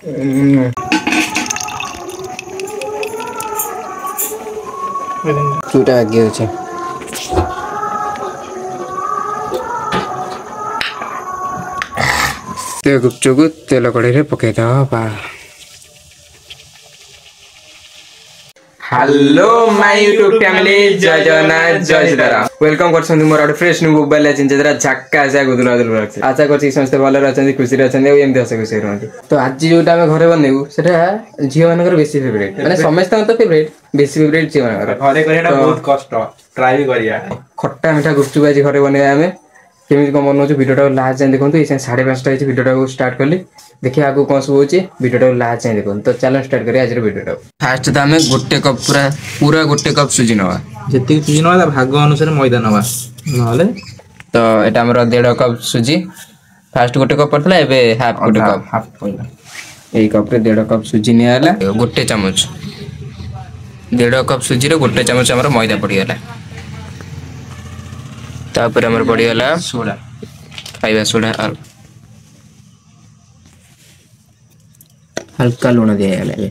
चूटा आगे अच्छे गुपचुप को तेल कड़े पकई दबा। हेलो माय यूट्यूब फैमिली जय जगन्नाथ जय सीताराम वेलकम करछन मोर आउट फ्रेश न्यू मोबाइल है जरा झक्का से गुदुना गुदुना आशा करछि समस्त भले रहछन खुशी रहछन ए एम हसे खुशी रहନ୍ତି। तो आज जोटा हम घरे बनेबू सेटा झियो मानकर बेसी फेवरेट माने समस्त तो फेवरेट बेसी फेवरेट झियो मानकर घरे करियाटा बहुत कष्ट ट्राई करिया खट्टा मीठा गुपचुप आज घरे बनेबा हमें केमिति को मन हो वीडियो लास्ट जाए देखो ये 5:30 वीडियो स्टार्ट कली देखिए आगो कौन सब होची वीडियो लास्ट जाए देखो तो चलो स्टार्ट करिए आज वीडियो। फास्ट तो हमें गोटे कप पूरा गोटे कप सुजी नवा जति सुजी नवा भाग अनुसार मैदा नवा नहले तो एटा हमर 1.5 कप सुजी फास्ट गोटे कप पड़तला एबे हाफ गोटे कप हाफ पड़ला एई कप रे 1.5 कप सुजी निया हला गोटे चम्मच 1.5 कप सुजी रे गोटे चम्मच हमर मैदा पड़ी हला तापर हमर पड़ी हला सोडा खाइबा सोडा हल्का लूण दिया गया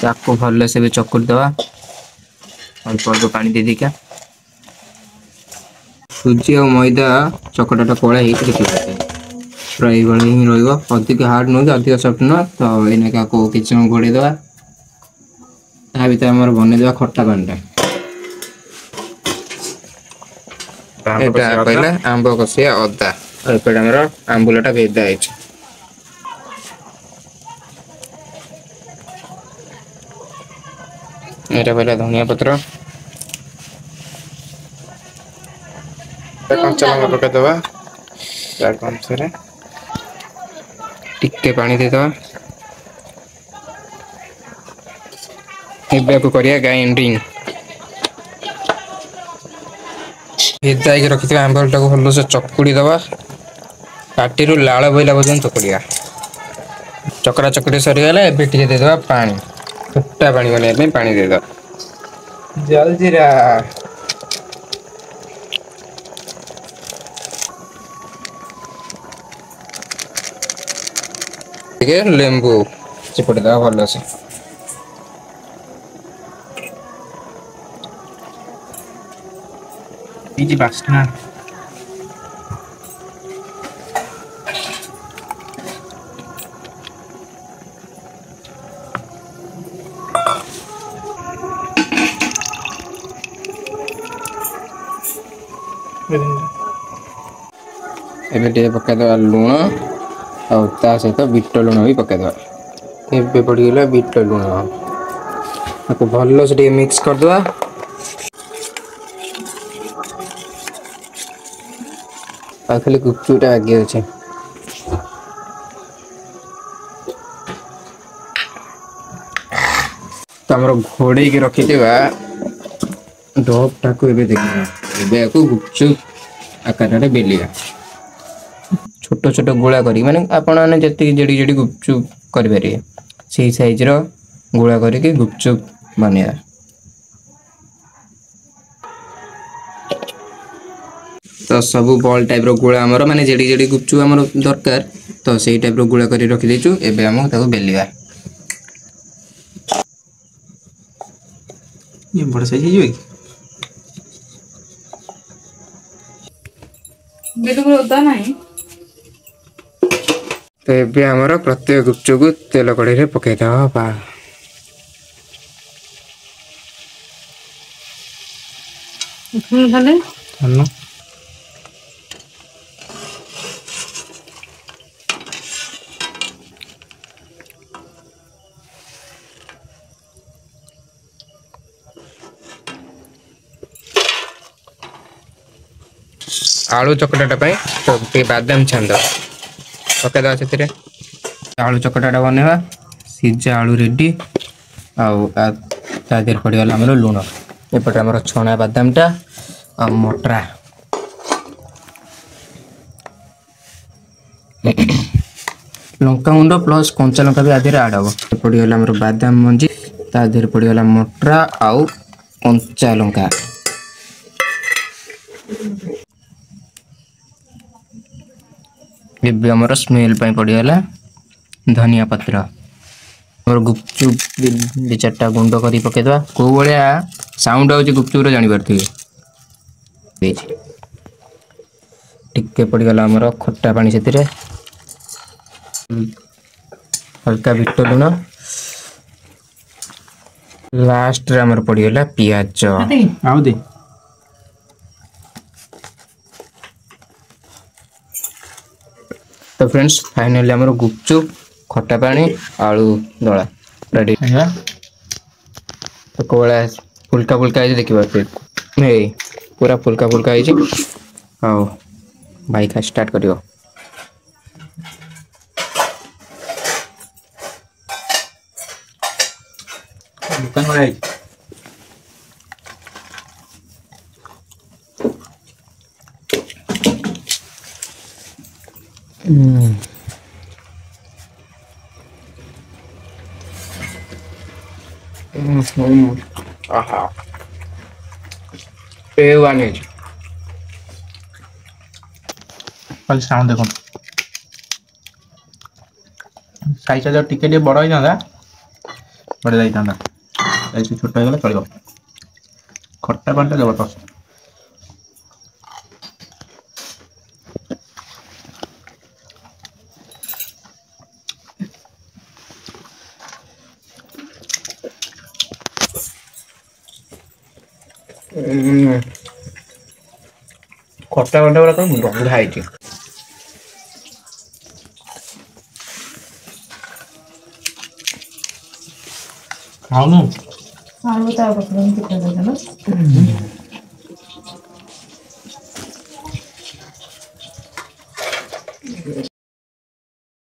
ताको भल से भी चकुट दवा अल्प अल्प पानी दे दी क्या सुजी और मैदा चकटाटा कड़ा पूरा ये ही रधिक हार्ड नुह अधिक सफ्ट नुह तो ये किसी घोड़े दवा भर बनईदे खट्टा पानी पहले आंब कषिया अदा एपटे आमर आंबुलाटा भेदा है पहले धनिया पत्र कंचा लंका पकईदबा अनुसार टिके पानी देदबा को करिया ग्राइंडिंग भेदा रखी आंबलटा को भल से चकुड़ी दबा पाटी रू लाल बोला पर्यटन चकुड़िया चकरा चकड़ी सरीगला एबे टिके देदबा पानी फुटा पानी बनने पानी देदबा जलजीरा लेंबू चिपड़ दबा भल से बास्ना एबे पकईदबा लुण आ सहित बीट लुण भी पकईदबा एबे पड़गला बीट लुण आपको भल से मिक्स करदबा खाली गुपचुपटा आगे अच्छे तो आम घोड़े की रखी डबटा को देखा गुपचुप आकार बेलिया छोट छोट गोला करी माने आपण माने जति जेडी जेडी गुपचुप करि से साइज रो गोला करके गुपचुप बनेया तो सब बॉल टाइप रो गोला हमर माने जेडी जेडी गुपचुप हमर दरकार तो सेही टाइप रो गोला करी रखि देचु एबे हम ताको बेलिया ये बड़ साइज हिजो बिल्कुल होता नहीं तो एबे हमर प्रत्येक गुपचुप को तेल कड़े रे पकई दबा भले हनो आलू चकटाटा तो बादाम छांद पकईदा से आलू चकटाटा बनवा सीजा आलू रेडी आधे पड़गला आम लुण एपटे आम छणा बादामटा आ मटरा लंका गुंड प्लस कंचा लंका भी आधे आड हम पड़गला बादाम मंजी ता देहरे पड़गला मटरा आउ कंचा लंका ଏବେ ଆମର ସ୍ମେଲ୍ ପାଇଁ ପଡ଼ିଗଲା ଧନିଆ ପତ୍ର। ଆମର ଗୁପଚୁପ ଦି ଚାରିଟା ଗୁଣ୍ଡ କରି ପକେଇଦେବା। କୋଉ ଭଳିଆ ସାଉଣ୍ଡ ହେଉଛି ଗୁପଚୁପର ଜାଣିପାରୁଥିବେ। ଟିକେ ପଡ଼ିଗଲା ଆମର ଖଟା ପାଣି ସେଥିରେ, ହାଲକା ବିଟ ଲୁଣ, ଲାଷ୍ଟରେ ଆମର ପଡ଼ିଗଲା ପିଆଜ। ଆଉ ଦେ तो फ्रेंड्स फाइनली आमर गुपचुप खट्टा पानी आलू दला रेडी। तो कोला फुल्का फुल्का देखिए पूरा फुल्का फुल्का आओ भाई खा स्टार्ट करियो। साउंड देखो साइज जब टिके बड़ हो जाता बड़े जाता छोट हो गला चलो खट्टा पानी जबरदस्त। खट्टा घंटा गुड़ा तो बढ़ा है। खाऊनु आलू ता पकड़न